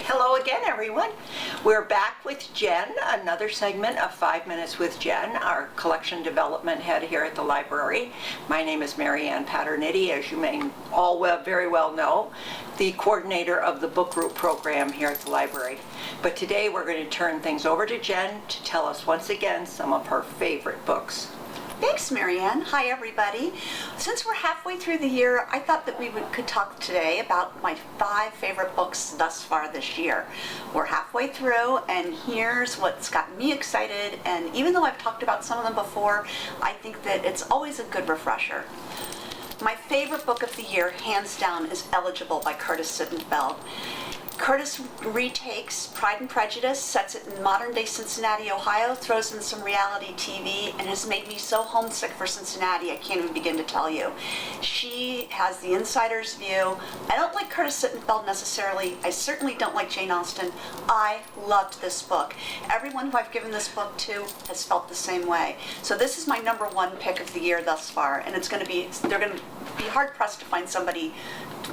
Hello again, everyone. We're back with Jen, another segment of 5 Minutes with Jen, our collection development head here at the library. My name is Mary Ann Paternity, as you may all very well know, the coordinator of the book group program here at the library. But today we're going to turn things over to Jen to tell us once again some of her favorite books. Thanks, Marianne. Hi, everybody. Since we're halfway through the year, I thought that we could talk today about my 5 favorite books thus far this year. We're halfway through, and here's what's got me excited. And even though I've talked about some of them before, I think that it's always a good refresher. My favorite book of the year, hands down, is Eligible by Curtis Sittenfeld. Curtis retakes Pride and Prejudice, sets it in modern-day Cincinnati, Ohio, throws in some reality TV, and has made me so homesick for Cincinnati, I can't even begin to tell you. She has the insider's view. I don't like Curtis Sittenfeld necessarily. I certainly don't like Jane Austen. I loved this book. Everyone who I've given this book to has felt the same way. So this is my #1 pick of the year thus far, and they're going to be hard-pressed to find somebody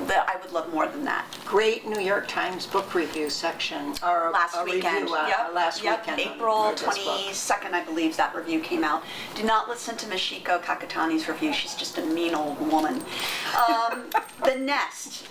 that I would love more than that. Great New York Times book review section, or last weekend. Last weekend. April 22nd, I believe, that review came out. Do not listen to Michiko Kakutani's review. She's just a mean old woman. The Nest,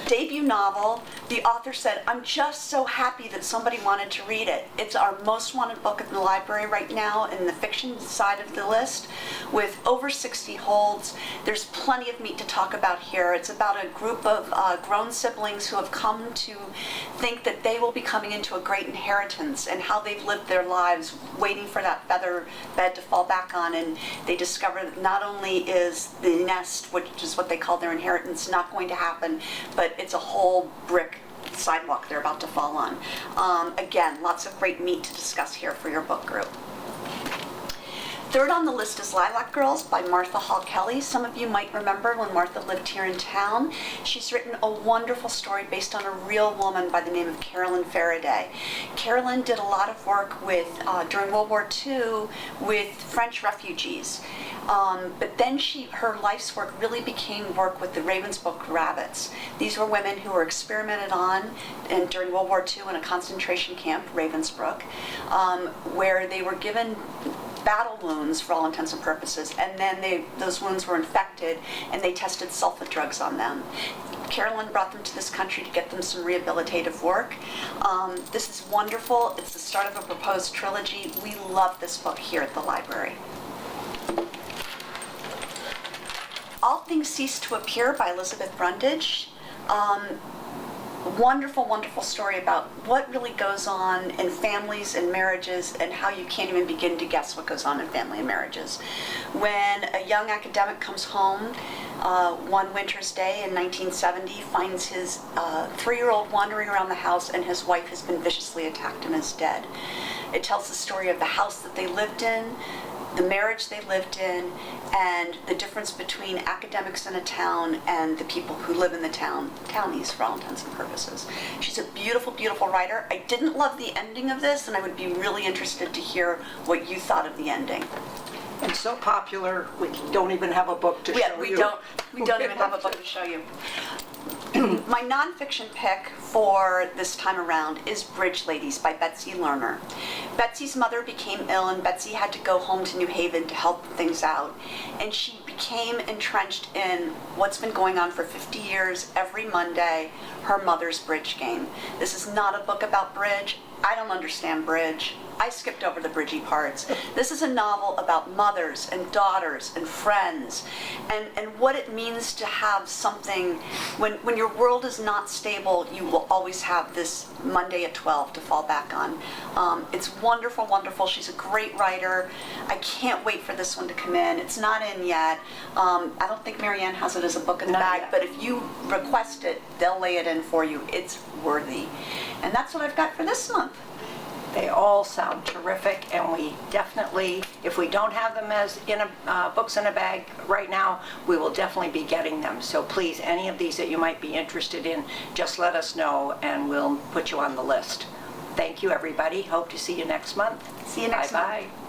debut novel. The author said, "I'm just so happy that somebody wanted to read it." It's our most wanted book at the library right now in the fiction side of the list, with over 60 holds. There's plenty of meat to talk about here. It's about a group of grown siblings who have come to think that they will be coming into a great inheritance, and how they've lived their lives waiting for that feather bed to fall back on, and they discover that not only is the nest, which is what they call their inheritance, not going to happen, but it's a whole brick sidewalk they're about to fall on. Again, lots of great meat to discuss here for your book group. Third on the list is Lilac Girls by Martha Hall Kelly. Some of you might remember when Martha lived here in town. She's written a wonderful story based on a real woman by the name of Carolyn Faraday. Carolyn did a lot of work during World War II with French refugees. But then her life's work really became work with the Ravensbrück rabbits. These were women who were experimented on during World War II in a concentration camp, Ravensbrück, where they were given battle wounds for all intents and purposes, and then those wounds were infected, and they tested sulfa drugs on them. Carolyn brought them to this country to get them some rehabilitative work. This is wonderful. It's the start of a proposed trilogy. We love this book here at the library. All Things Cease to Appear by Elizabeth Brundage. Wonderful, wonderful story about what really goes on in families and marriages, and how you can't even begin to guess what goes on in family and marriages. When a young academic comes home one winter's day in 1970, finds his 3-year-old wandering around the house, and his wife has been viciously attacked and is dead. It tells the story of the house that they lived in, the marriage they lived in, and the difference between academics in a town and the people who live in the townies for all intents and purposes. She's a beautiful, beautiful writer. I didn't love the ending of this, and I would be really interested to hear what you thought of the ending. And so popular, we don't even have a book to show you. We don't even have a book to show you. My nonfiction pick for this time around is Bridge Ladies by Betsy Lerner. Betsy's mother became ill, and Betsy had to go home to New Haven to help things out. And she became entrenched in what's been going on for 50 years every Monday, her mother's bridge game. This is not a book about bridge. I don't understand bridge. I skipped over the bridgy parts. This is a novel about mothers and daughters and friends, and what it means to have something, when your world is not stable, you will always have this Monday at 12 to fall back on. It's wonderful, wonderful. She's a great writer. I can't wait for this one to come in. It's not in yet. I don't think Marianne has it as a book in the bag, but if you request it, they'll lay it in for you. It's worthy. And that's what I've got for this month. They all sound terrific, and we definitely, if we don't have them as books in a bag right now, we will definitely be getting them. So please, any of these that you might be interested in, just let us know, and we'll put you on the list. Thank you, everybody. Hope to see you next month. See you next month. Bye-bye.